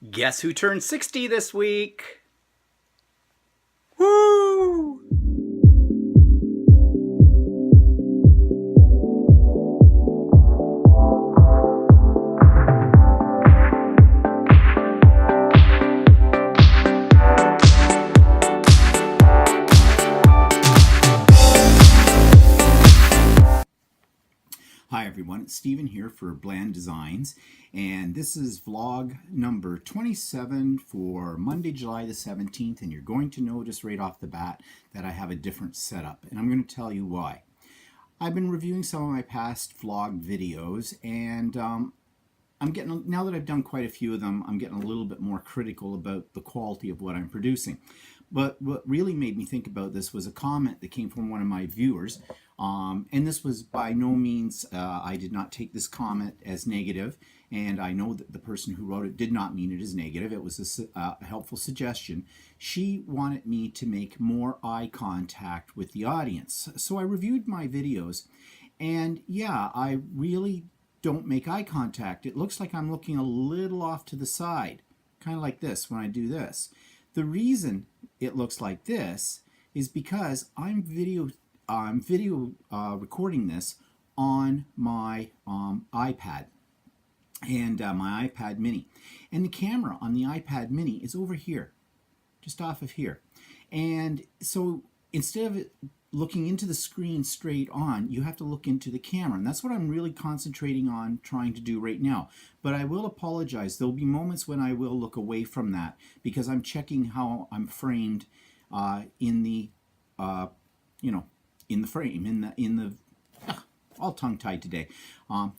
Guess who turned 60 this week? Woo! Hi everyone, it's Stephen here for Bland Designs, and this is vlog number 27 for Monday, July the 17th, and you're going to notice right off the bat that I have a different setup, and I'm going to tell you why. I've been reviewing some of my past vlog videos, and now that I've done quite a few of them, I'm getting a little bit more critical about the quality of what I'm producing. But what really made me think about this was a comment that came from one of my viewers. And this was by no means, I did not take this comment as negative, and I know that the person who wrote it did not mean it as negative. It was a helpful suggestion. She wanted me to make more eye contact with the audience. So I reviewed my videos, and yeah, I really don't make eye contact. It looks like I'm looking a little off to the side, kind of like this when I do this. The reason it looks like this is because I'm video recording this on my iPad and my iPad mini, and the camera on the iPad mini is over here, just off of here. And so instead of it looking into the screen straight on, you have to look into the camera, and that's what I'm really concentrating on trying to do right now. But I will apologize, there'll be moments when I will look away from that because I'm checking how I'm framed in the in the frame, all tongue-tied today.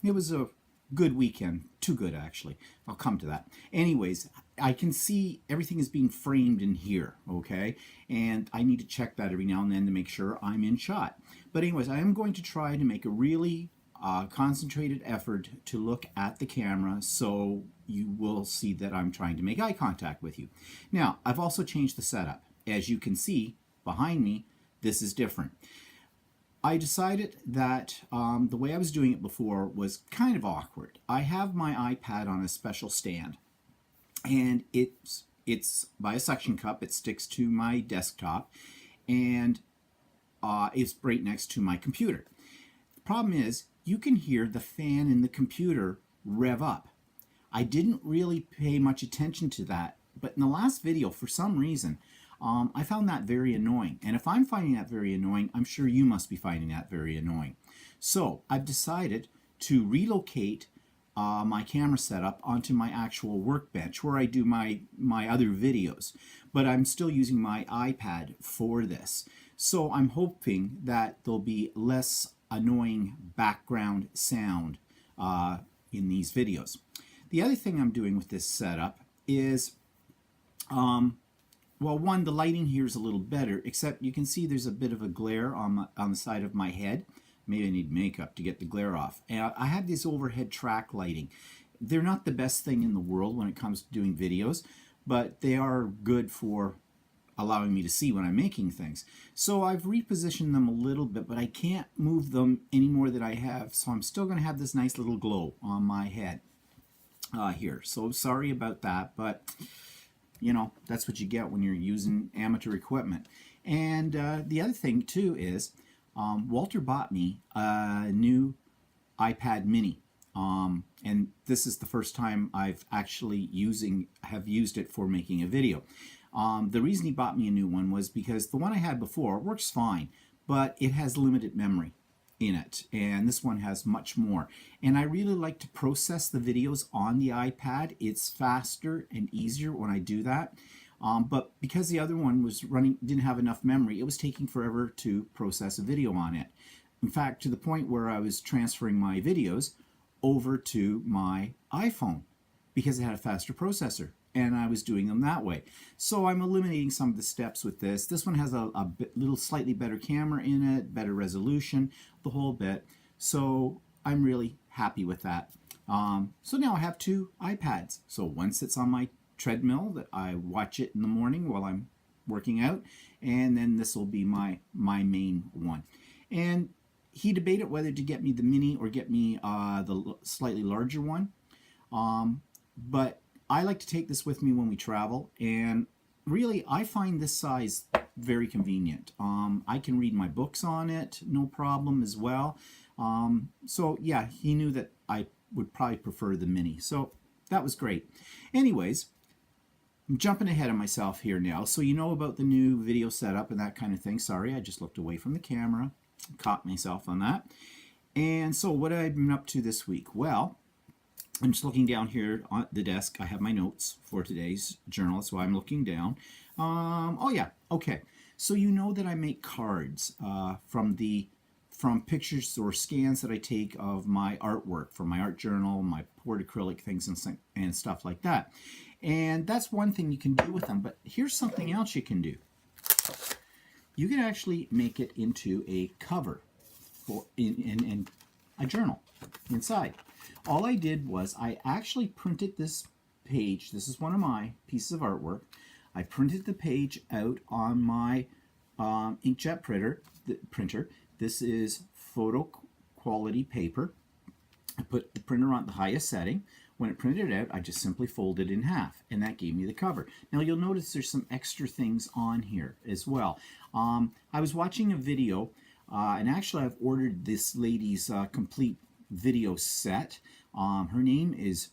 It was a good weekend, too good actually. I'll come to that. Anyways, I can see everything is being framed in here, okay? And I need to check that every now and then to make sure I'm in shot. But anyways, I am going to try to make a really concentrated effort to look at the camera so you will see that I'm trying to make eye contact with you. Now, I've also changed the setup. As you can see behind me, this is different. I decided that the way I was doing it before was kind of awkward. I have my iPad on a special stand, and it's by a suction cup. It sticks to my desktop, and it's right next to my computer. The problem is you can hear the fan in the computer rev up. I didn't really pay much attention to that, but in the last video, for some reason, I found that very annoying. And if I'm finding that very annoying, I'm sure you must be finding that very annoying. So I've decided to relocate my camera setup onto my actual workbench where I do my other videos. But I'm still using my iPad for this. So I'm hoping that there'll be less annoying background sound in these videos. The other thing I'm doing with this setup is well, one, the lighting here is a little better, except you can see there's a bit of a glare on the side of my head. Maybe I need makeup to get the glare off. And I have this overhead track lighting. They're not the best thing in the world when it comes to doing videos, but they are good for allowing me to see when I'm making things. So I've repositioned them a little bit, but I can't move them any more than I have. So I'm still going to have this nice little glow on my head here. So sorry about that, but you know, that's what you get when you're using amateur equipment. And the other thing too is Walter bought me a new iPad mini, and this is the first time I've actually have used it for making a video. The reason he bought me a new one was because the one I had before works fine, but it has limited memory in it, and this one has much more. And I really like to process the videos on the iPad. It's faster and easier when I do that. But because the other one was didn't have enough memory, it was taking forever to process a video on it. In fact, to the point where I was transferring my videos over to my iPhone because it had a faster processor, and I was doing them that way. So I'm eliminating some of the steps with this. This one has a little slightly better camera in it, better resolution, the whole bit. So I'm really happy with that. So now I have two iPads. So one sits on my treadmill that I watch it in the morning while I'm working out, and then this will be my main one. And he debated whether to get me the mini or get me the slightly larger one. But I like to take this with me when we travel, and really I find this size very convenient. I can read my books on it, no problem as well. So yeah, he knew that I would probably prefer the mini, so that was great. Anyways, I'm jumping ahead of myself here now. So you know about the new video setup and that kind of thing. Sorry, I just looked away from the camera, caught myself on that. And so what have I been up to this week? Well, I'm just looking down here on the desk. I have my notes for today's journal. That's why I'm looking down. Oh yeah, okay. So you know that I make cards from pictures or scans that I take of my artwork, from my art journal, my poured acrylic things and stuff like that. And that's one thing you can do with them. But here's something else you can do. You can actually make it into a cover for in a journal inside. All I did was I actually printed this page. This is one of my pieces of artwork. I printed the page out on my inkjet printer. This is photo quality paper. I put the printer on the highest setting. When it printed it out, I just simply folded it in half, and that gave me the cover. Now you'll notice there's some extra things on here as well. I was watching a video, and actually I've ordered this lady's complete video set. Her name is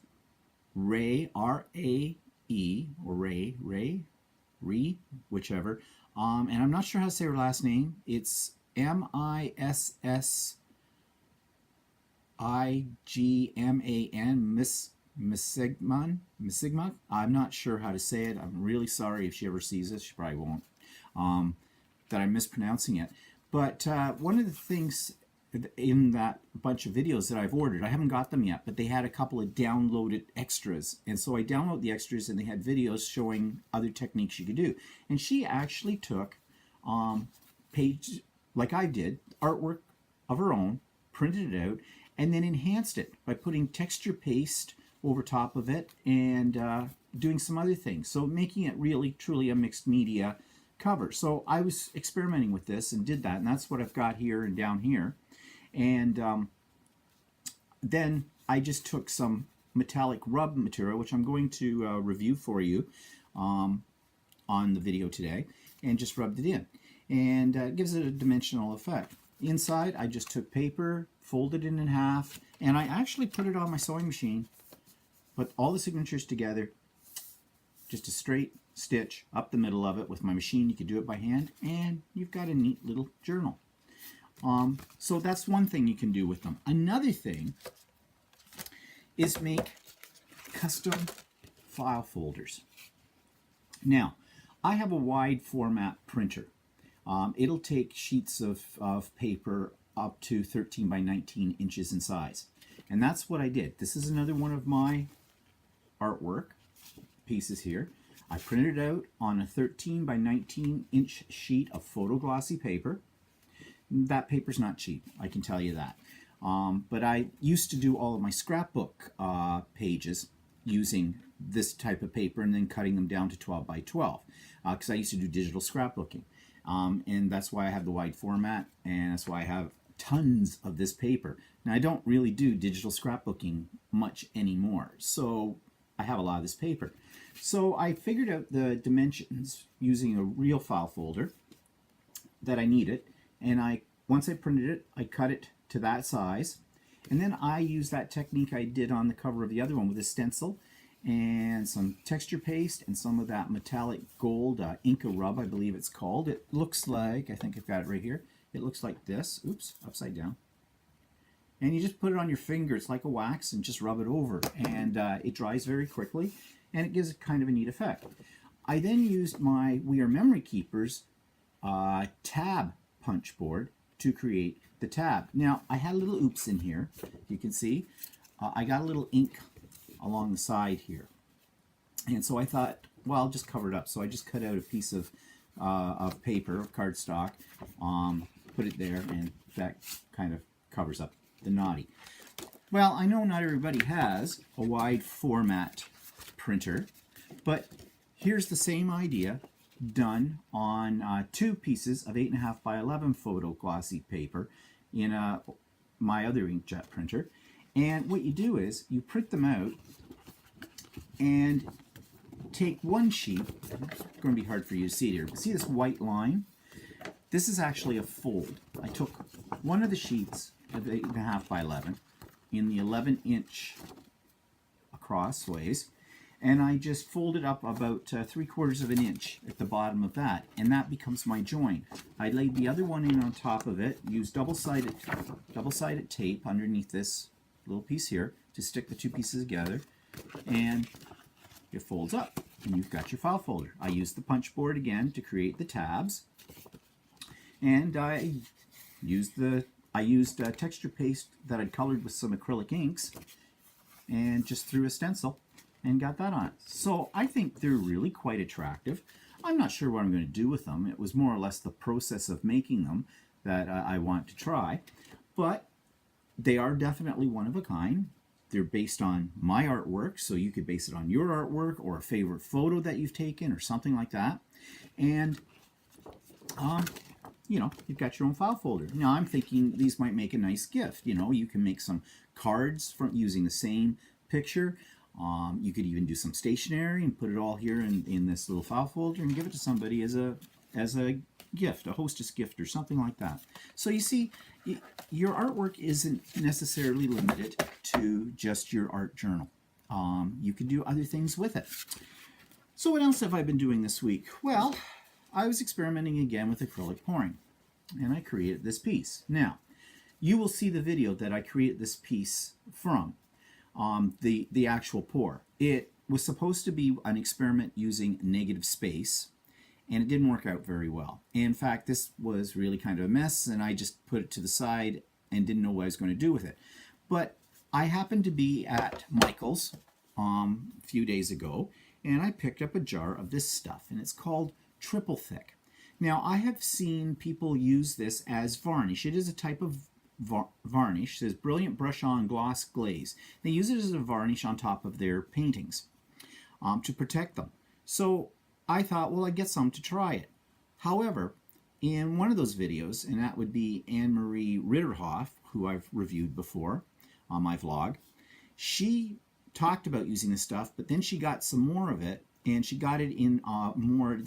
Ray, R-A-E, or Ree, whichever. And I'm not sure how to say her last name. It's M-I-S-S-I-G-M-A-N, Missigman. I'm not sure how to say it. I'm really sorry if she ever sees this. She probably won't. That I'm mispronouncing it. But one of the things in that bunch of videos that I've ordered, I haven't got them yet, but they had a couple of downloaded extras. And so I downloaded the extras, and they had videos showing other techniques you could do. And she actually took page, like I did, artwork of her own, printed it out, and then enhanced it by putting texture paste over top of it and doing some other things. So making it really, truly a mixed media cover. So I was experimenting with this and did that, and that's what I've got here and down here. And then I just took some metallic rub material, which I'm going to review for you on the video today, and just rubbed it in. And it gives it a dimensional effect. Inside, I just took paper, folded it in half, and I actually put it on my sewing machine, put all the signatures together, just a straight stitch up the middle of it with my machine. You could do it by hand, and you've got a neat little journal. So that's one thing you can do with them. Another thing is make custom file folders. Now, I have a wide format printer. It'll take sheets of paper up to 13 by 19 inches in size. And that's what I did. This is another one of my artwork pieces here. I printed it out on a 13 by 19 inch sheet of photo glossy paper. That paper's not cheap, I can tell you that. But I used to do all of my scrapbook pages using this type of paper and then cutting them down to 12 by 12 because I used to do digital scrapbooking. And that's why I have the wide format, and that's why I have tons of this paper. Now, I don't really do digital scrapbooking much anymore, so I have a lot of this paper. So I figured out the dimensions using a real file folder that I needed, and once I printed it, I cut it to that size, and then I used that technique I did on the cover of the other one with a stencil and some texture paste and some of that metallic gold Inca rub, I believe it's called. It looks like, I think I've got it right here, it looks like this. Oops, upside down. And you just put it on your finger, it's like a wax, and just rub it over, and it dries very quickly, and it gives it kind of a neat effect. I then used my We Are Memory Keepers tab punch board to create the tab. Now, I had a little oops in here, you can see. I got a little ink along the side here. And so I thought, well, I'll just cover it up. So I just cut out a piece of paper, of cardstock, put it there, and that kind of covers up the naughty. Well, I know not everybody has a wide format printer, but here's the same idea done on two pieces of 8.5 by 11 photo glossy paper in my other inkjet printer. And what you do is you print them out and take one sheet. It's going to be hard for you to see it here, but see this white line? This is actually a fold. I took one of the sheets of 8.5 by 11 in the 11-inch crossways, and I just fold it up about 3/4 of an inch at the bottom of that, and that becomes my join. I laid the other one in on top of it, used double-sided tape underneath this little piece here to stick the two pieces together, and it folds up, and you've got your file folder. I used the punch board again to create the tabs, and I used texture paste that I'd colored with some acrylic inks, and just threw a stencil and got that on it. So I think they're really quite attractive. I'm not sure what I'm going to do with them. It was more or less the process of making them that I want to try, but they are definitely one of a kind. They're based on my artwork, so you could base it on your artwork or a favorite photo that you've taken or something like that. And you know, you've got your own file folder. Now I'm thinking these might make a nice gift. You know, you can make some cards from using the same picture. You could even do some stationery and put it all here in this little file folder and give it to somebody as a gift, a hostess gift or something like that. So you see, your artwork isn't necessarily limited to just your art journal. You can do other things with it. So what else have I been doing this week? Well, I was experimenting again with acrylic pouring, and I created this piece. Now, you will see the video that I created this piece from, the actual pour. It was supposed to be an experiment using negative space, and it didn't work out very well. In fact, this was really kind of a mess, and I just put it to the side and didn't know what I was going to do with it. But I happened to be at Michael's a few days ago, and I picked up a jar of this stuff, and it's called Triple Thick. Now, I have seen people use this as varnish. It is a type of varnish. It says Brilliant Brush-On Gloss Glaze. They use it as a varnish on top of their paintings to protect them. So I thought, well, I'd get some to try it. However, in one of those videos, and that would be Anne-Marie Ritterhoff, who I've reviewed before on my vlog, she talked about using this stuff, but then she got some more of it, and she got it in more,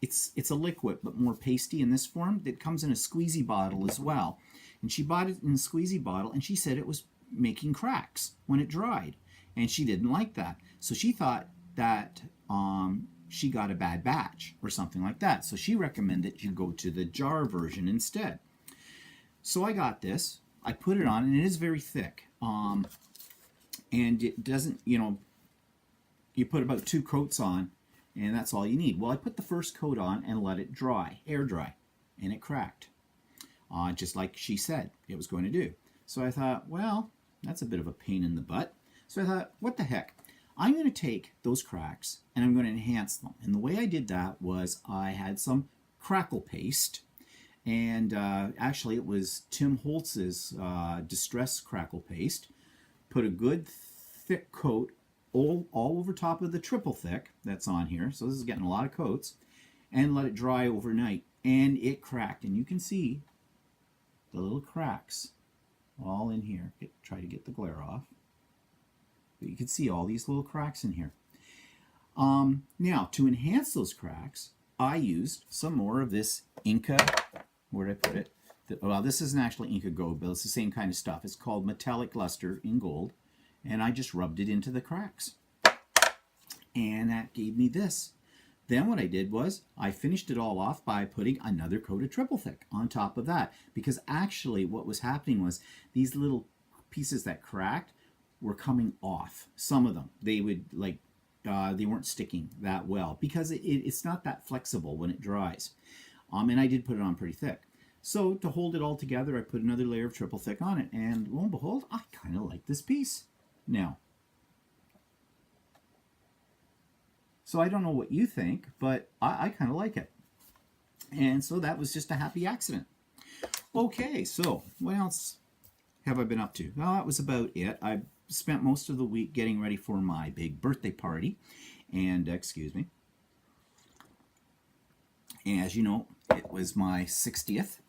it's a liquid, but more pasty in this form. It comes in a squeezy bottle as well. And she bought it in a squeezy bottle, and she said it was making cracks when it dried. And she didn't like that. So she thought that she got a bad batch or something like that. So she recommended you go to the jar version instead. So I got this. I put it on, and it is very thick. And it doesn't, you know, you put about 2 coats on, and that's all you need. Well, I put the first coat on and let it dry, air dry, and it cracked. Just like she said it was going to do. So I thought, well, that's a bit of a pain in the butt. So I thought, what the heck? I'm going to take those cracks and I'm going to enhance them. And the way I did that was I had some crackle paste, and actually it was Tim Holtz's Distress Crackle Paste. Put a good thick coat all over top of the triple thick that's on here. So this is getting a lot of coats, and let it dry overnight. And it cracked, and you can see the little cracks all in here. Try to get the glare off. But you can see all these little cracks in here. Now, to enhance those cracks, I used some more of this Inca, where did I put it? Well, this isn't actually Inca Gold, but it's the same kind of stuff. It's called Metallic Luster in gold, and I just rubbed it into the cracks. And that gave me this. Then what I did was I finished it all off by putting another coat of triple thick on top of that, because actually what was happening was these little pieces that cracked were coming off. Some of them, they would like, they weren't sticking that well because it's not that flexible when it dries. And I did put it on pretty thick. So to hold it all together, I put another layer of triple thick on it, and lo and behold, I kind of like this piece now. So I don't know what you think, but I kind of like it. And so that was just a happy accident. Okay, so what else have I been up to? Well, that was about it. I spent most of the week getting ready for my big birthday party. And, excuse me. And as you know, it was my 60th.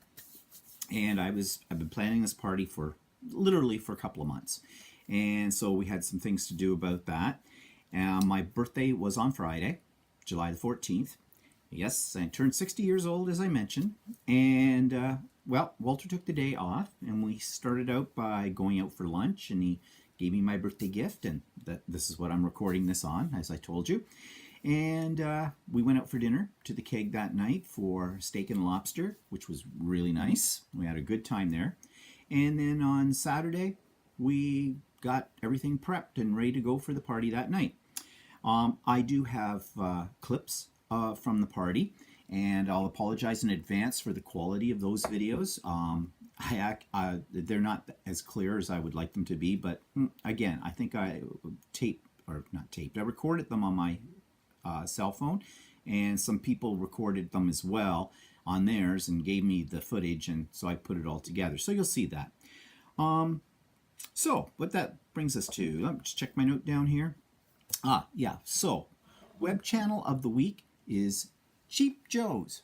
And I've been planning this party for literally for a couple of months. And so we had some things to do about that. My birthday was on Friday, July the 14th. Yes, I turned 60 years old, as I mentioned. And, well, Walter took the day off, and we started out by going out for lunch, and he gave me my birthday gift, and this is what I'm recording this on, as I told you. And we went out for dinner to the Keg that night for steak and lobster, which was really nice. We had a good time there. And then on Saturday, we got everything prepped and ready to go for the party that night. I do have clips from the party, and I'll apologize in advance for the quality of those videos. They're not as clear as I would like them to be, but again, I think I recorded them on my cell phone, and some people recorded them as well on theirs and gave me the footage, and so I put it all together. So you'll see that. So what that brings us to, let me just check my note down here. So web channel of the week is Cheap Joe's.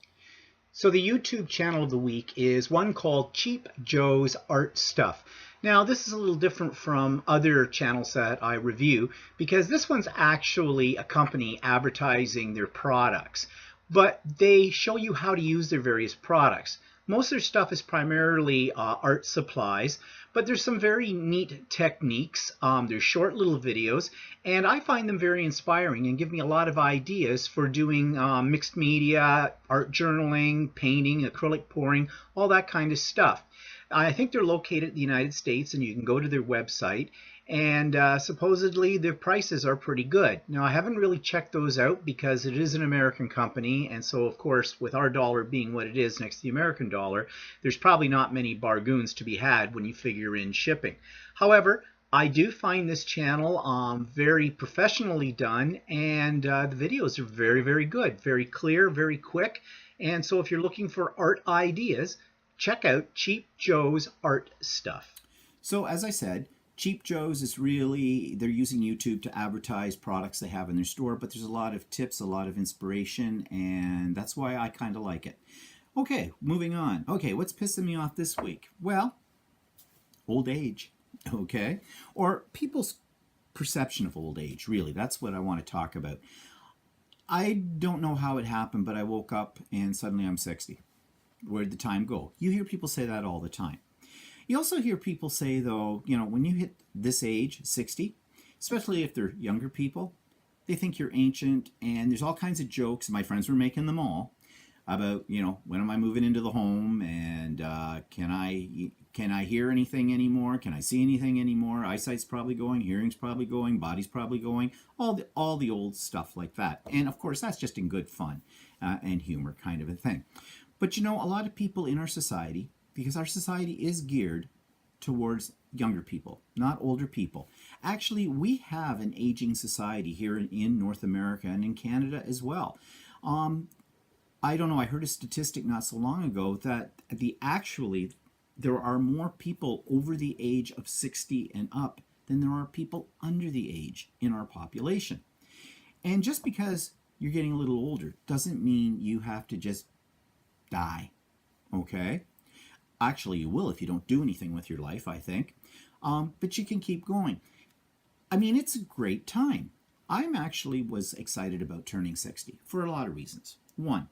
So the YouTube channel of the week is one called Cheap Joe's Art Stuff. Now this is a little different from other channels that I review because this one's actually a company advertising their products, but they show you how to use their various products. Most of their stuff is primarily art supplies, but there's some very neat techniques. They're short little videos, and I find them very inspiring and give me a lot of ideas for doing mixed media, art journaling, painting, acrylic pouring, all that kind of stuff. I think they're located in the United States, and you can go to their website, and supposedly their prices are pretty good. Now, I haven't really checked those out because it is an American company, and so of course with our dollar being what it is next to the American dollar, there's probably not many bargains to be had when you figure in shipping. However, I do find this channel very professionally done, and the videos are very, very good, very clear, very quick. And so if you're looking for art ideas, check out Cheap Joe's Art Stuff. So as I said, Cheap Joe's is really, they're using YouTube to advertise products they have in their store, but there's a lot of tips, a lot of inspiration, and that's why I kind of like it. Okay, moving on. Okay, what's pissing me off this week? Well, old age, okay? Or people's perception of old age, really. That's what I want to talk about. I don't know how it happened, but I woke up and suddenly I'm 60. Where'd the time go? You hear people say that all the time. You also hear people say, though, you know, when you hit this age, 60, especially if they're younger people, they think you're ancient, and there's all kinds of jokes. My friends were making them all about, you know, when am I moving into the home, and can I hear anything anymore? Can I see anything anymore? Eyesight's probably going, hearing's probably going, body's probably going, all the old stuff like that. And of course, that's just in good fun and humor kind of a thing. But you know, a lot of people in our society, because our society is geared towards younger people, not older people. Actually, we have an aging society here in North America and in Canada as well. I don't know, I heard a statistic not so long ago that there are more people over the age of 60 and up than there are people under the age in our population. And just because you're getting a little older doesn't mean you have to just die, okay? Actually, you will if you don't do anything with your life, I think. But you can keep going. I mean, it's a great time. Was excited about turning 60 for a lot of reasons. One,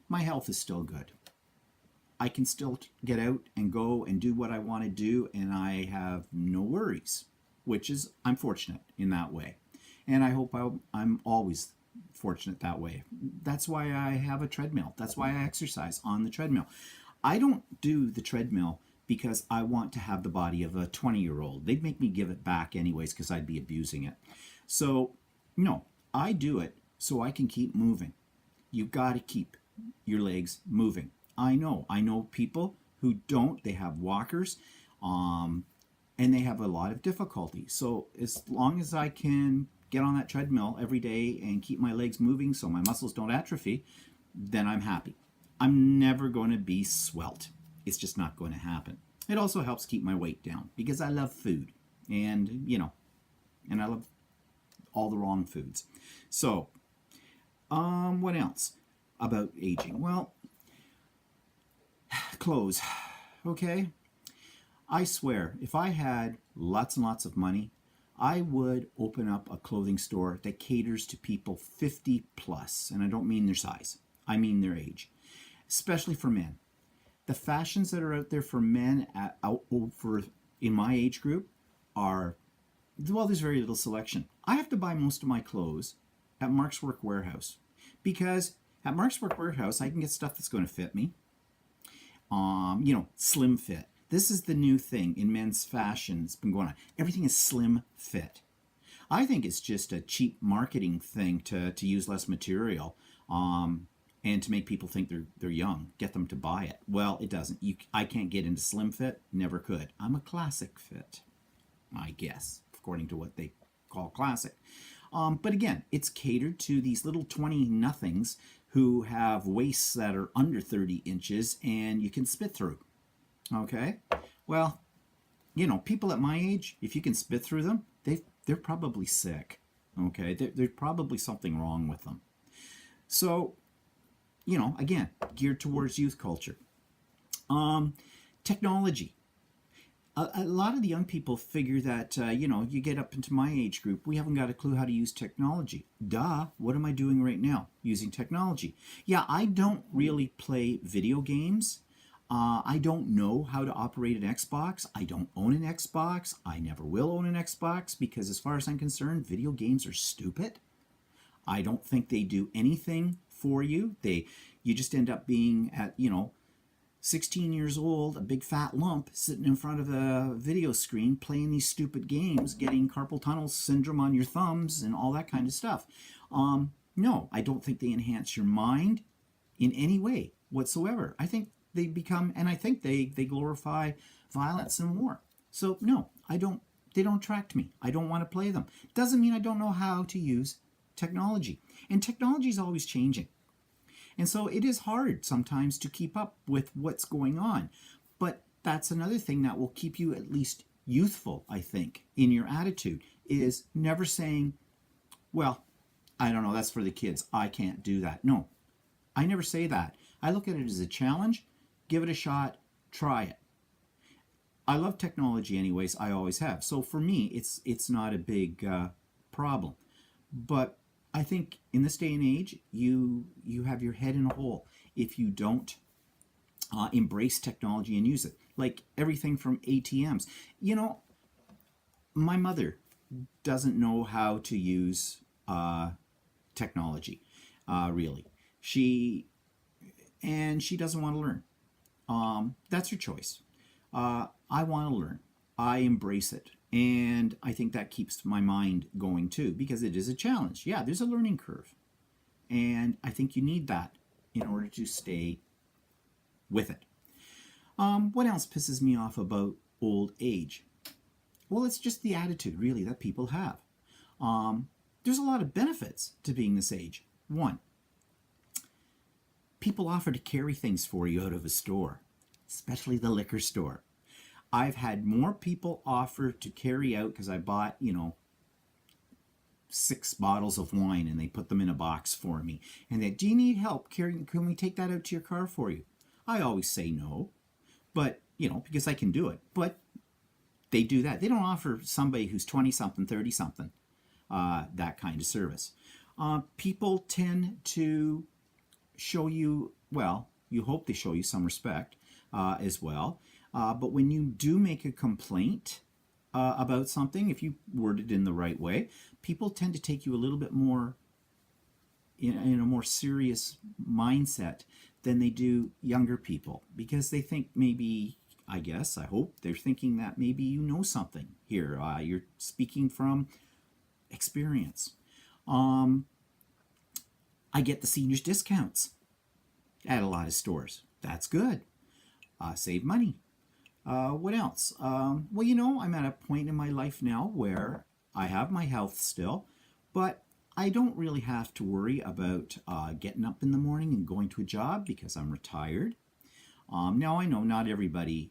my health is still good. I can still get out and go and do what I want to do, and I have no worries, I'm fortunate in that way. And I hope I'm always fortunate that way. That's why I have a treadmill. That's why I exercise on the treadmill. I don't do the treadmill because I want to have the body of a 20-year-old. They'd make me give it back anyways because I'd be abusing it. So, no, I do it so I can keep moving. You've got to keep your legs moving. I know people who don't. They have walkers, and they have a lot of difficulty. So as long as I can get on that treadmill every day and keep my legs moving so my muscles don't atrophy, then I'm happy. I'm never going to be svelte. It's just not going to happen. It also helps keep my weight down because I love food, and I love all the wrong foods. So, what else about aging? Well, clothes. Okay, I swear, if I had lots and lots of money, I would open up a clothing store that caters to people 50 plus, and I don't mean their size, I mean their age, especially for men. The fashions that are out there for men out over in my age group are, well, there's very little selection. I have to buy most of my clothes at Mark's Work Warehouse because at Mark's Work Warehouse I can get stuff that's going to fit me. Slim fit. This is the new thing in men's fashion. It's been going on. Everything is slim fit. I think it's just a cheap marketing thing to use less material and to make people think they're young, get them to buy it. Well, it doesn't. I can't get into slim fit. Never could. I'm a classic fit, I guess, according to what they call classic. But again, it's catered to these little 20-nothings who have waists that are under 30 inches and you can spit through. Okay? Well, people at my age, if you can spit through them, they're probably sick. Okay? There's probably something wrong with them. So, again, geared towards youth culture. Technology. A lot of the young people figure that, you get up into my age group, we haven't got a clue how to use technology. Duh, what am I doing right now? Using technology. Yeah, I don't really play video games. I don't know how to operate an Xbox. I don't own an Xbox. I never will own an Xbox because as far as I'm concerned, video games are stupid. I don't think they do anything for you. You just end up being at, 16 years old, a big fat lump, sitting in front of a video screen, playing these stupid games, getting carpal tunnel syndrome on your thumbs and all that kind of stuff. No, I don't think they enhance your mind in any way whatsoever. I think they become, and I think they glorify violence and war. So no, they don't attract me. I don't want to play them. Doesn't mean I don't know how to use technology. And technology is always changing. And so it is hard sometimes to keep up with what's going on. But that's another thing that will keep you at least youthful, I think, in your attitude, is never saying, well, I don't know, that's for the kids. I can't do that. No, I never say that. I look at it as a challenge. Give it a shot. Try it. I love technology anyways. I always have. So for me, it's not a big problem. But I think in this day and age, you have your head in a hole if you don't embrace technology and use it. Like everything from ATMs. My mother doesn't know how to use technology, really. She doesn't want to learn. That's her choice. I want to learn. I embrace it. And I think that keeps my mind going too, because it is a challenge. Yeah, there's a learning curve. And I think you need that in order to stay with it. What else pisses me off about old age? Well, it's just the attitude, really, that people have. There's a lot of benefits to being this age. One, people offer to carry things for you out of a store, especially the liquor store. I've had more people offer to carry out because I bought, 6 bottles of wine and they put them in a box for me. And they, do you need help carrying? Can we take that out to your car for you? I always say no, but, because I can do it. But they do that. They don't offer somebody who's 20-something, 30-something, that kind of service. People tend to show you, well, you hope they show you some respect as well. But when you do make a complaint about something, if you word it in the right way, people tend to take you a little bit more in a more serious mindset than they do younger people, because they think maybe, I hope, they're thinking that maybe you know something here. You're speaking from experience. I get the seniors discounts at a lot of stores. That's good. Save money. What else? Well, I'm at a point in my life now where I have my health still, but I don't really have to worry about getting up in the morning and going to a job because I'm retired. Now, I know not everybody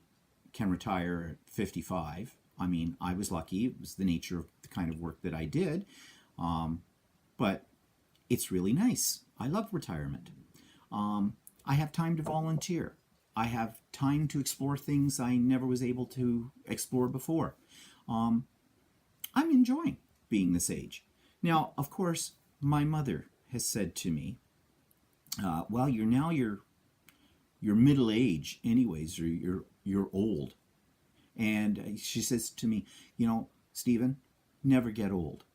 can retire at 55. I mean, I was lucky. It was the nature of the kind of work that I did. But it's really nice. I love retirement. I have time to volunteer. I have time to explore things I never was able to explore before. I'm enjoying being this age. Now, of course, my mother has said to me, "Well, you're middle age, anyways, or you're old." And she says to me, "Stephen, never get old."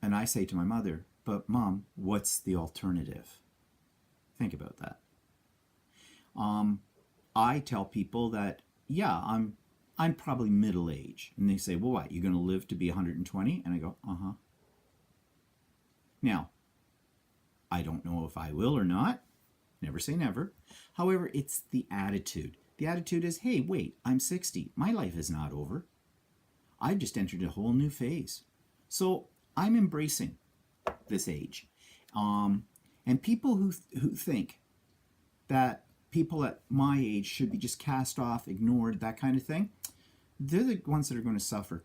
And I say to my mother, "But Mom, what's the alternative?" Think about that. I tell people that, yeah, I'm probably middle age, and they say, "Well, what? You're going to live to be 120?" And I go, "Uh-huh." Now, I don't know if I will or not. Never say never. However, it's the attitude. The attitude is, hey, wait, I'm 60. My life is not over. I've just entered a whole new phase. So I'm embracing this age. And people who think that people at my age should be just cast off, ignored, that kind of thing, they're the ones that are going to suffer.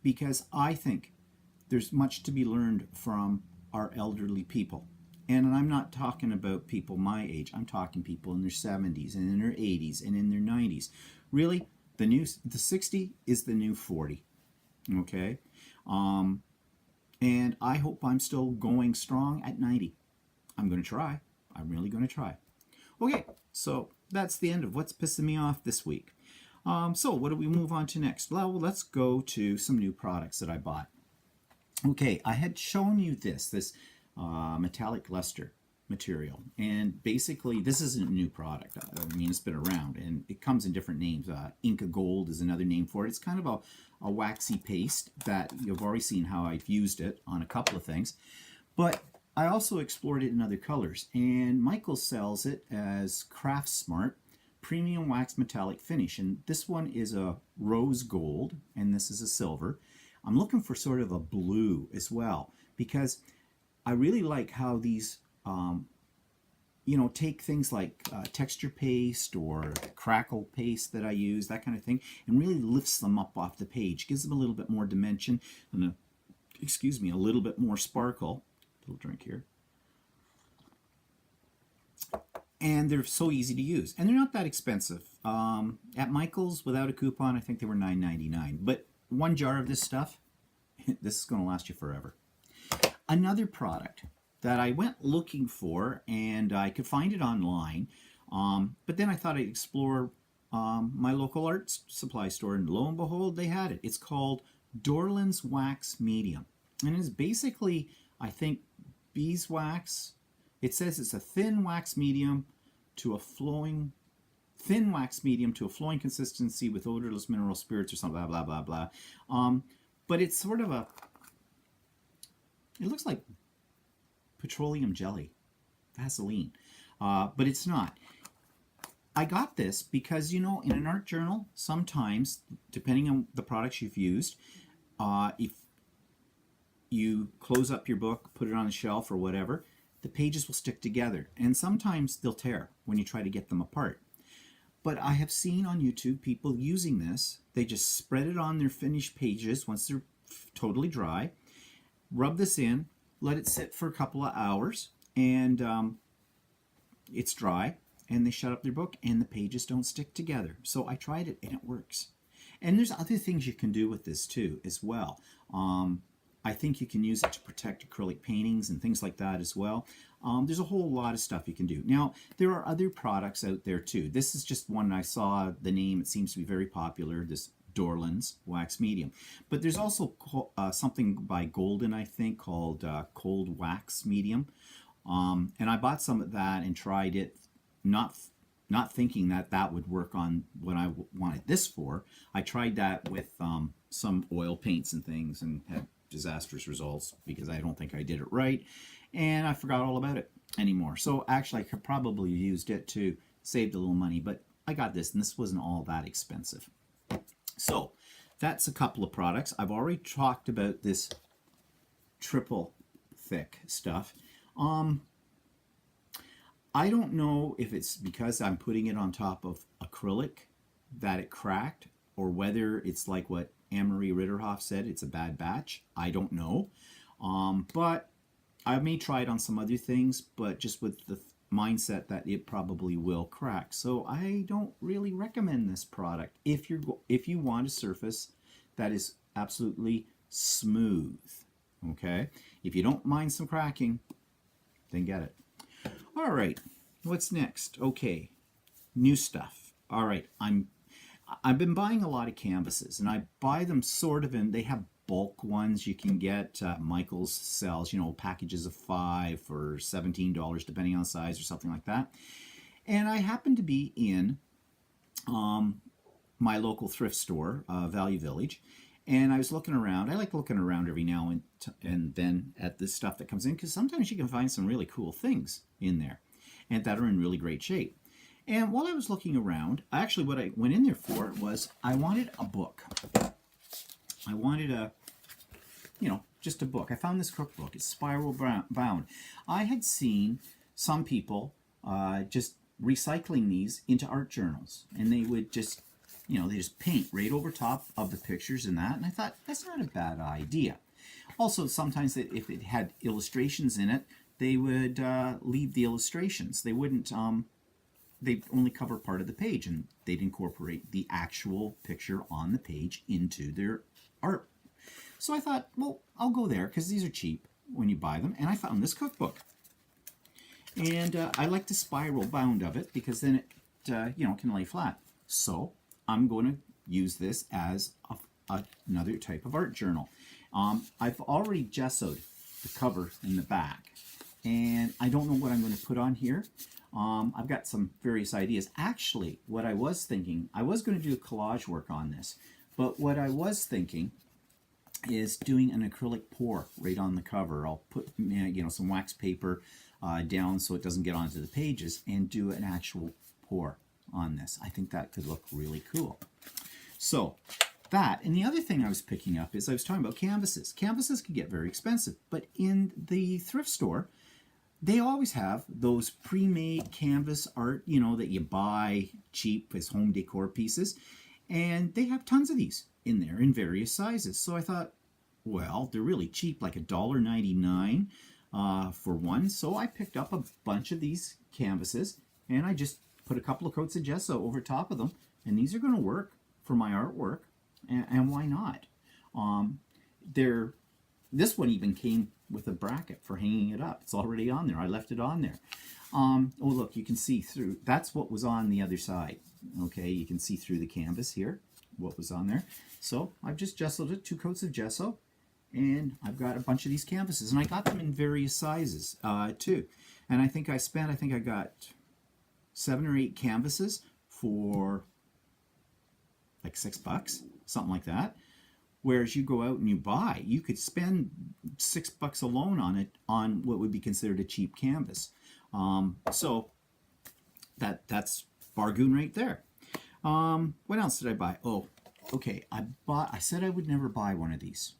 Because I think there's much to be learned from our elderly people. And I'm not talking about people my age. I'm talking people in their 70s and in their 80s and in their 90s. Really, the 60 is the new 40. Okay? And I hope I'm still going strong at 90. I'm going to try. I'm really going to try. Okay, so that's the end of what's pissing me off this week. So what do we move on to next? Well, let's go to some new products that I bought. Okay, I had shown you this metallic luster material, and basically this isn't a new product. I mean, it's been around, and it comes in different names. Inca Gold is another name for it. It's kind of a waxy paste that you've already seen how I've used it on a couple of things, but I also explored it in other colors, and Michael sells it as Craft Smart Premium Wax Metallic Finish, and this one is a rose gold, and this is a silver. I'm looking for sort of a blue as well, because I really like how these, take things like texture paste or crackle paste that I use, that kind of thing, and really lifts them up off the page, gives them a little bit more dimension, and a little bit more sparkle. A little drink here. And they're so easy to use, and they're not that expensive. At Michael's, without a coupon, I think they were $9.99. But one jar of this stuff, this is going to last you forever. Another product that I went looking for, and I could find it online, but then I thought I'd explore my local art supply store, and lo and behold, they had it. It's called Dorland's Wax Medium, and it's basically, I think, beeswax. It says it's a thin wax medium to a flowing consistency with odorless mineral spirits or something, blah, blah, blah, blah. But it's sort of it looks like petroleum jelly, Vaseline, but it's not. I got this because, in an art journal, sometimes, depending on the products you've used, if you close up your book, put it on a shelf or whatever, the pages will stick together, and sometimes they'll tear when you try to get them apart. But I have seen on YouTube people using this. They just spread it on their finished pages once they're totally dry, rub this in, let it sit for a couple of hours, and it's dry, and they shut up their book, and the pages don't stick together. So I tried it, and it works. And there's other things you can do with this too as well. I think you can use it to protect acrylic paintings and things like that as well. There's a whole lot of stuff you can do. Now, there are other products out there too. This is just one I saw the name. It seems to be very popular, this Dorland's Wax Medium. But there's also something by Golden, I think, called Cold Wax Medium. And I bought some of that and tried it, not thinking that would work on what I wanted this for. I tried that with some oil paints and things and had disastrous results because I don't think I did it right, and I forgot all about it anymore. So actually I could probably have used it to save a little money, but I got this, and this wasn't all that expensive. So that's a couple of products. I've already talked about this triple thick stuff. I don't know if it's because I'm putting it on top of acrylic that it cracked, or whether it's like what Anne-Marie Ritterhoff said, it's a bad batch. I don't know. But I may try it on some other things, but just with the mindset that it probably will crack. So I don't really recommend this product if you want a surface that is absolutely smooth. Okay, if you don't mind some cracking, then get it. All right, what's next? Okay, new stuff. All right, I've been buying a lot of canvases, and I buy them sort of in, they have bulk ones you can get. Michael's sells, packages of 5 for $17, depending on size or something like that. And I happen to be in my local thrift store, Value Village, and I was looking around. I like looking around every now and then at this stuff that comes in, because sometimes you can find some really cool things in there and that are in really great shape. And while I was looking around, actually what I went in there for was I wanted a book. I wanted just a book. I found this cookbook. It's spiral bound. I had seen some people just recycling these into art journals, and they would just, they just paint right over top of the pictures and that, and I thought, that's not a bad idea. Also, sometimes if it had illustrations in it, they would leave the illustrations. They wouldn't, they'd only cover part of the page, and they'd incorporate the actual picture on the page into their art. So I thought, well, I'll go there, because these are cheap when you buy them, and I found this cookbook. And I like the spiral bound of it, because then it, can lay flat. So I'm going to use this as another type of art journal. I've already gessoed the cover in the back, and I don't know what I'm going to put on here. I've got some various ideas. Actually, what I was thinking, I was going to do collage work on this, but what I was thinking is doing an acrylic pour right on the cover. I'll put some wax paper down so it doesn't get onto the pages, and do an actual pour on this. I think that could look really cool. So that, and the other thing I was picking up is I was talking about canvases. Canvases can get very expensive, but in the thrift store, they always have those pre-made canvas art, that you buy cheap as home decor pieces, and they have tons of these in there in various sizes. So I thought, well, they're really cheap, like $1.99 for one. So I picked up a bunch of these canvases, and I just put a couple of coats of gesso over top of them, and these are going to work for my artwork, and why not? This one even came with a bracket for hanging it up. It's already on there. I left it on there. Oh, look, you can see through. That's what was on the other side. Okay, you can see through the canvas here what was on there. So I've just gessoed it, 2 coats of gesso, and I've got a bunch of these canvases, and I got them in various sizes too. And I think I got 7 or 8 canvases for like $6, something like that. Whereas you go out and you could spend $6 alone on it, on what would be considered a cheap canvas. So that's bargain right there. What else did I buy? Oh, okay. I said I would never buy one of these.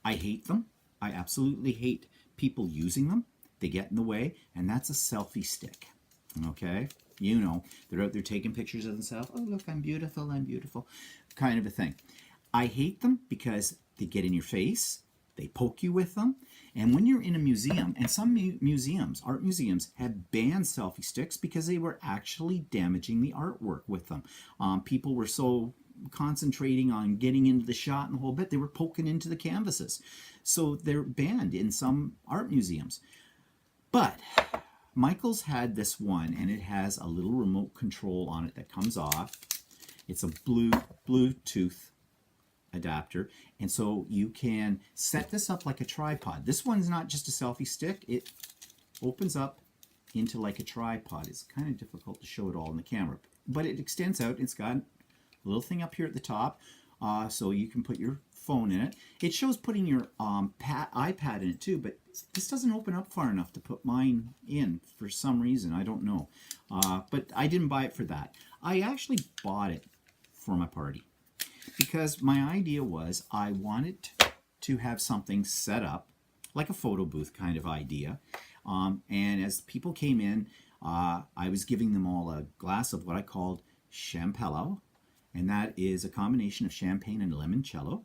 I hate them. I absolutely hate people using them. They get in the way, and that's a selfie stick. Okay? They're out there taking pictures of themselves. Oh, look, I'm beautiful, kind of a thing. I hate them because they get in your face, they poke you with them, and when you're in a museum, and some museums, art museums, have banned selfie sticks because they were actually damaging the artwork with them. People were so concentrating on getting into the shot and the whole bit, they were poking into the canvases. So they're banned in some art museums. But Michael's had this one, and it has a little remote control on it that comes off. It's a Bluetooth adapter, and so you can set this up like a tripod. This one's not just a selfie stick. It opens up into like a tripod. It's kind of difficult to show it all in the camera, but it extends out. It's got a little thing up here at the top, so you can put your phone in it. It shows putting your iPad in it too, but this doesn't open up far enough to put mine in for some reason. I don't know, but I didn't buy it for that. I actually bought it for my party, because my idea was I wanted to have something set up, like a photo booth kind of idea. And as people came in, I was giving them all a glass of what I called champello, and that is a combination of champagne and limoncello.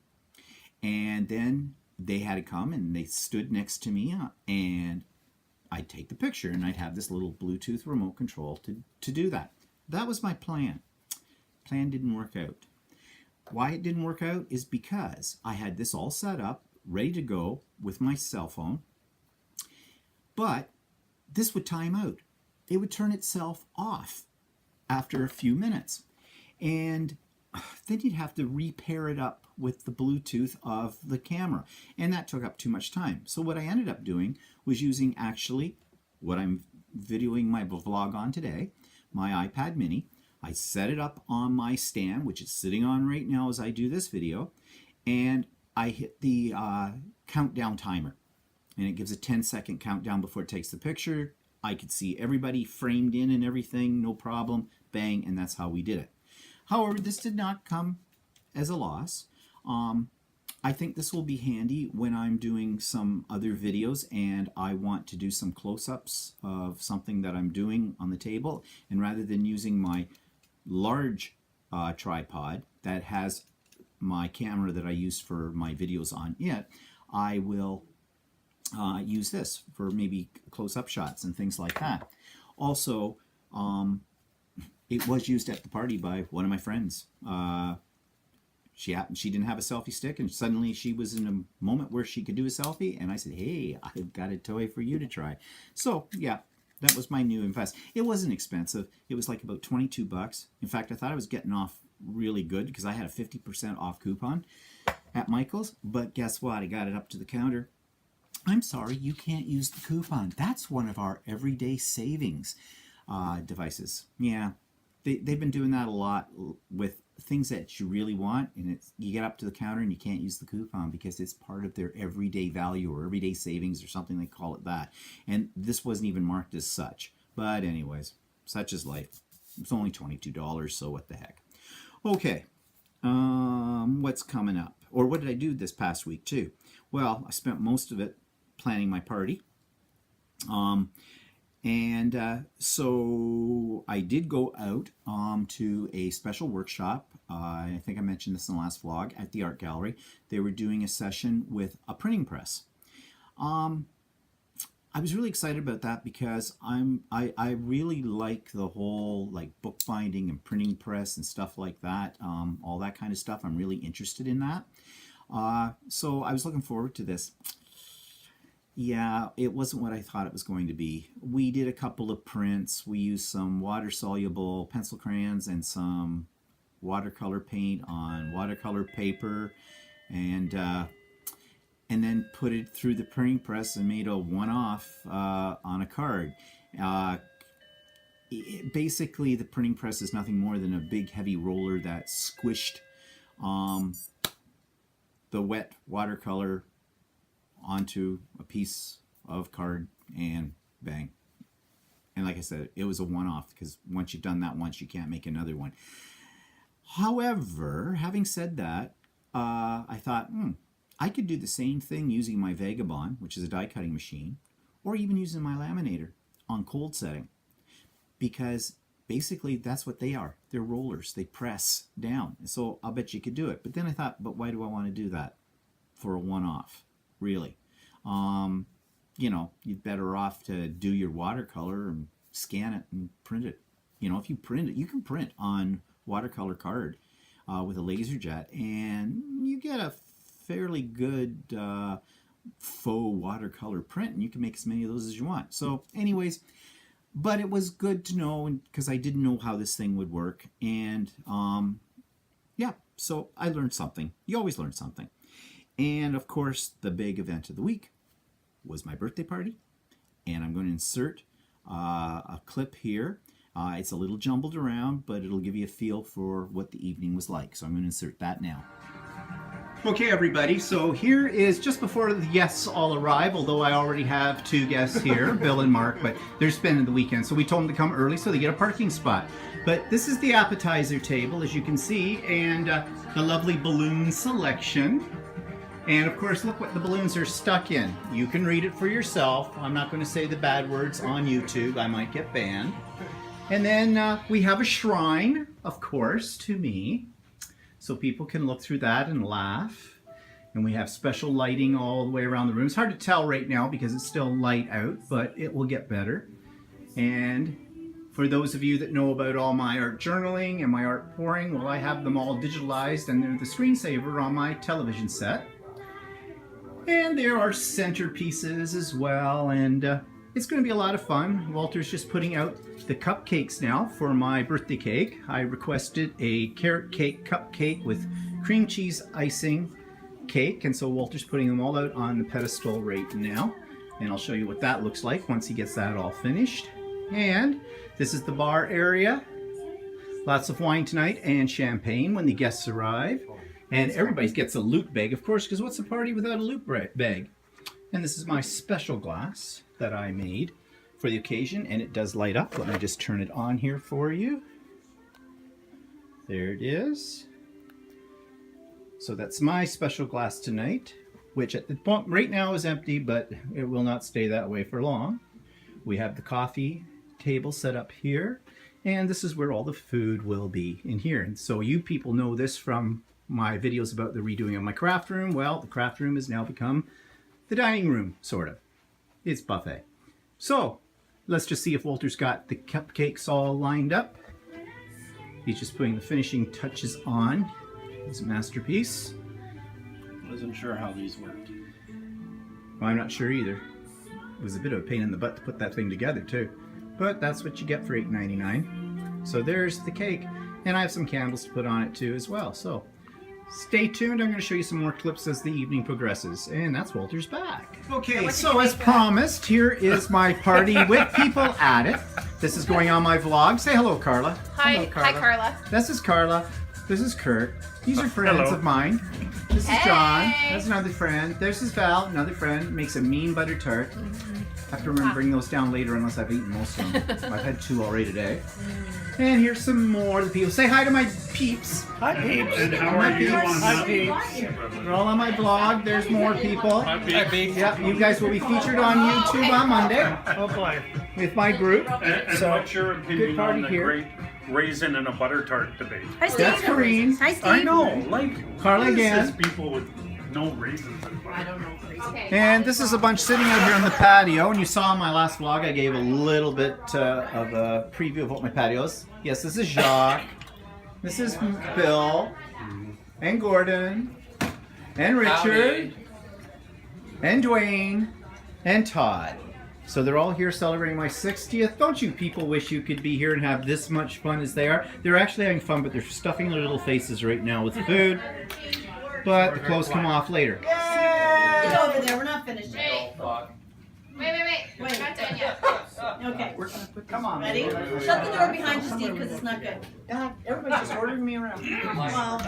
And then they had to come, and they stood next to me, and I'd take the picture, and I'd have this little Bluetooth remote control to do that. That was my plan. Plan didn't work out. Why it didn't work out is because I had this all set up, ready to go with my cell phone, but this would time out. It would turn itself off after a few minutes. And then you'd have to repair it up with the Bluetooth of the camera. And that took up too much time. So what I ended up doing was using actually what I'm videoing my vlog on today, my iPad mini. I set it up on my stand, which is sitting on right now as I do this video, and I hit the countdown timer. And it gives a 10-second countdown before it takes the picture. I could see everybody framed in and everything, no problem, bang, and that's how we did it. However, this did not come as a loss. I think this will be handy when I'm doing some other videos and I want to do some close-ups of something that I'm doing on the table. And rather than using my large tripod that has my camera that I use for my videos on it, I will use this for maybe close-up shots and things like that. Also, it was used at the party by one of my friends. She didn't have a selfie stick, and suddenly she was in a moment where she could do a selfie, and I said, hey, I've got a toy for you to try. So yeah, that was my new invest. It wasn't expensive. It was like about 22 bucks. In fact, I thought I was getting off really good because I had a 50% off coupon at Michael's, but guess what? I got it up to the counter. I'm sorry, you can't use the coupon. That's one of our everyday savings devices. Yeah, they've been doing that a lot with things that you really want, and you get up to the counter and you can't use the coupon because it's part of their everyday value or everyday savings or something, they call it that. And this wasn't even marked as such. But anyways, such is life. It's only $22, so what the heck. Okay, what's coming up? Or what did I do this past week too? Well, I spent most of it planning my party. So I did go out to a special workshop. I think I mentioned this in the last vlog at the art gallery. They were doing a session with a printing press. I was really excited about that because I really like the whole like bookbinding and printing press and stuff like that. All that kind of stuff. I'm really interested in that. So I was looking forward to this. Yeah, it wasn't what I thought it was going to be. We did a couple of prints. We used some water-soluble pencil crayons and some watercolor paint on watercolor paper, and then put it through the printing press and made a one-off on a card. Basically, the printing press is nothing more than a big heavy roller that squished the wet watercolor onto a piece of card, and bang. And like I said, it was a one-off because once you've done that once, you can't make another one. However, having said that, I thought, I could do the same thing using my Vagabond, which is a die cutting machine, or even using my laminator on cold setting, because basically that's what they are. They're rollers. They press down. So I'll bet you could do it. But then I thought, but why do I want to do that for a one-off? Really? You know, you're better off to do your watercolor and scan it and print it. You know, if you print it, you can print on watercolor card with a laser jet, and you get a fairly good faux watercolor print, and you can make as many of those as you want. So anyways, but it was good to know because I didn't know how this thing would work, and yeah, so I learned something. You always learn something. And of course, the big event of the week was my birthday party, and I'm going to insert a clip here. It's a little jumbled around, but it'll give you a feel for what the evening was like. So I'm going to insert that now. Okay, everybody, so here is just before the guests all arrive, although I already have two guests here, Bill and Mark, but they're spending the weekend, so we told them to come early so they get a parking spot. But this is the appetizer table, as you can see, and the lovely balloon selection. And of course, look what the balloons are stuck in. You can read it for yourself. I'm not going to say the bad words on YouTube. I might get banned. And then we have a shrine, of course, to me. So people can look through that and laugh. And we have special lighting all the way around the room. It's hard to tell right now because it's still light out, but it will get better. And For those of you that know about all my art journaling and my art pouring, well, I have them all digitalized and they're the screensaver on my television set. And there are centerpieces as well, and it's going to be a lot of fun. Walter's just putting out the cupcakes now for my birthday cake. I requested a carrot cake cupcake with cream cheese icing cake, and so Walter's putting them all out on the pedestal right now. And I'll show you what that looks like once he gets that all finished. And this is the bar area. Lots of wine tonight and champagne when the guests arrive. And everybody gets a loot bag, of course, because what's a party without a loot bag? And this is my special glass that I made for the occasion, and it does light up. Let me just turn it on here for you. There it is. So that's my special glass tonight, which at the point right now is empty, but it will not stay that way for long. We have the coffee table set up here, and this is where all the food will be in here. And so you people know this from my videos about the redoing of my craft room. Well, the craft room has now become the dining room, sort of. It's buffet. So let's just see if Walter's got the cupcakes all lined up. He's just putting the finishing touches on his masterpiece. Wasn't sure how these worked. Well, I'm not sure either. It was a bit of a pain in the butt to put that thing together too. But that's what you get for $8.99. So there's the cake. And I have some candles to put on it too as well. So stay tuned. I'm going to show you some more clips as the evening progresses. And that's Walter's back. Okay, so as promised, here is my party with people at it. This is going on my vlog. Say hello, Carla. Hi, Hello, Carla. hi, Carla. This is Carla. This is Kurt. These are friends Hello. of mine. This is Hey. John. That's another friend. There's his Val, another friend. Makes a mean butter tart. I have to remember to bring those down later unless I've eaten most of them. I've had 2 already today. And here's some more of the people. Say hi to my peeps. Hi, peeps. And how are you on Hi, that? peeps. They're all on my blog. There's more people. Hi, peeps. Yep, you guys will be featured on YouTube on Monday Oh, boy. with my group. And So, what's your good opinion party on the here. great raisin and a butter tart debate? Hi, Steve. That's Corrine. Hi, Steve. I know, like, Carla what is again. this people with no raisins and butter? Okay. And this is a bunch sitting out here on the patio. And you saw in my last vlog, I gave a little bit of a preview of what my patio is. Yes, this is Jacques. This is Bill. And Gordon. And Richard. And Dwayne. And Todd. So they're all here celebrating my 60th. Don't you people wish you could be here and have this much fun as they are? They're actually having fun, but they're stuffing their little faces right now with food. But the clothes come off later. Get over there, we're not finished yet. Wait. We're not done yet. Okay, Come on. ready? Shut the door behind you, Steve, because it's not good. Everybody's just ordering me around. Well,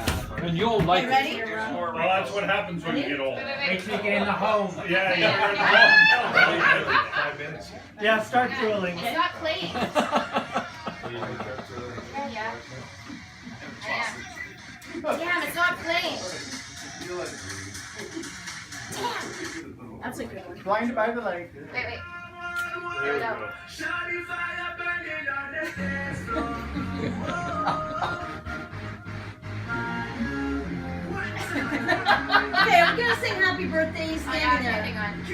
And you'll like you ready? Well, that's what happens when you get old. Makes me get in the home. Yeah, yeah. Yeah, start drilling. It's not playing. Yeah. Damn, it's not playing. That's a good one. Blind by the light. Wait. There we go. Okay, I'm gonna sing happy birthday, you Oh, standing yeah, there. hang on.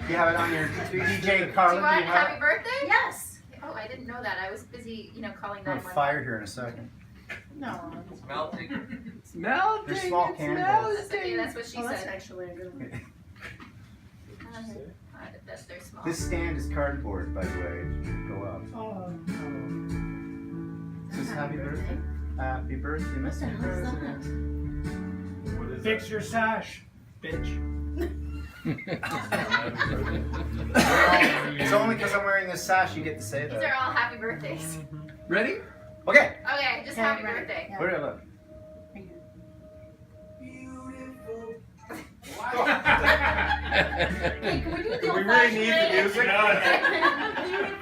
You have it on your DJ Do Carla. you Do want you have happy birthday? Yes. Oh, I didn't know that. I was busy, calling I'm gonna 911. fire here in a second. No. It's melting. They're small candles. That's okay, that's what she Oh, that's said. actually a good one. That's their small. This stand is cardboard, by the way. It should go up. Oh, no. This is happy birthday. Happy birthday, Mr. What the hell is President. What is Fix your sash, bitch. It's only because I'm wearing this sash you get to say These are that. all happy birthdays. Ready? Okay. Okay, just Okay, happy right. birthday. Yeah. Where do I look? Hey, can we do the We old really need the music.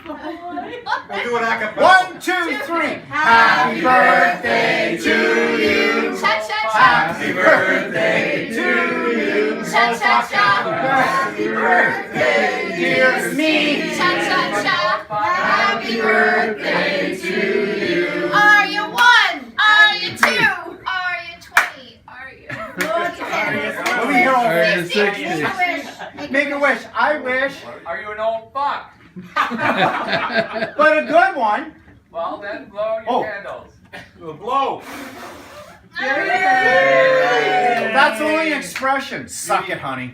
We'll do it a cappella. 1, 2, 3. Happy birthday to you. Cha-cha-cha. Happy birthday to you. Cha-cha-cha. Happy birthday, dear me. Cha-cha-cha. Happy birthday to you. Are you 1? Are you 2? Are you 20? Are you... Look at Let me hear all that. 50? Make a wish. Make Make a wish. I wish, Are you an old fuck? but a good one. Well, then blow your Oh. candles. Blow. That's only an expression. Suck it, honey.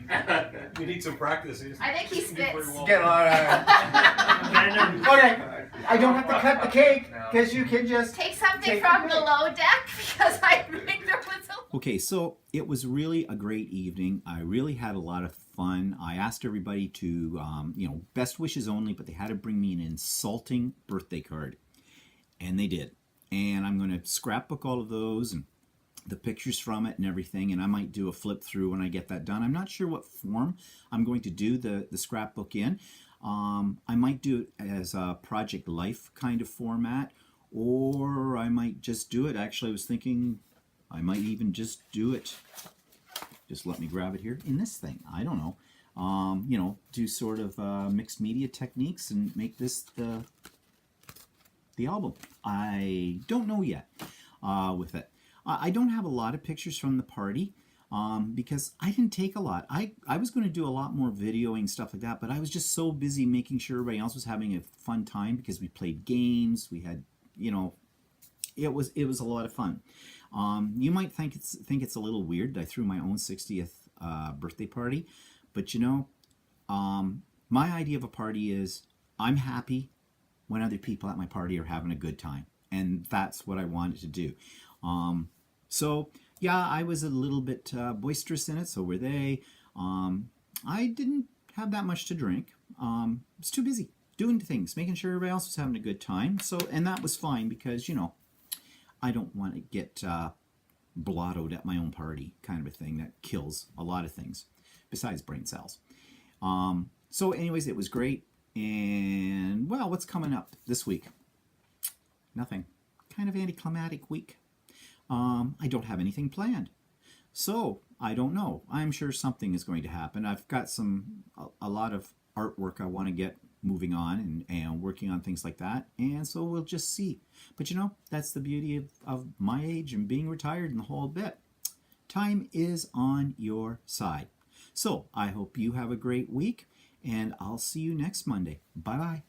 You need some practice. I think he spits. Get on. Okay. I don't have to cut the cake because you can just. Take something from the low deck because I think there was a. Okay, so it was really a great evening. I really had a lot of fun. I asked everybody to, best wishes only, but they had to bring me an insulting birthday card. And they did. And I'm going to scrapbook all of those and the pictures from it and everything, and I might do a flip through when I get that done. I'm not sure what form I'm going to do the scrapbook in. I might do it as a Project Life kind of format, or I might just do it. Actually, I was thinking I might even just do it. Just let me grab it here in this thing. I don't know. Do sort of mixed media techniques and make this the album. I don't know yet with it. I don't have a lot of pictures from the party because I didn't take a lot. I was going to do a lot more videoing, stuff like that, but I was just so busy making sure everybody else was having a fun time because we played games. We had, it was a lot of fun. You might think it's a little weird that I threw my own 60th birthday party, but my idea of a party is I'm happy when other people at my party are having a good time, and that's what I wanted to do. So yeah, I was a little bit boisterous in it, so were they. I didn't have that much to drink. I was too busy doing things, making sure everybody else was having a good time. So, and that was fine because, I don't want to get blottoed at my own party, kind of a thing that kills a lot of things besides brain cells. So anyways, it was great. And, well, what's coming up this week? Nothing. Kind of anticlimactic week. I don't have anything planned. So, I don't know. I'm sure something is going to happen. I've got a lot of artwork I want to get moving on and working on things like that. And so we'll just see. But that's the beauty of my age and being retired and the whole bit. Time is on your side. So, I hope you have a great week. And I'll see you next Monday. Bye-bye.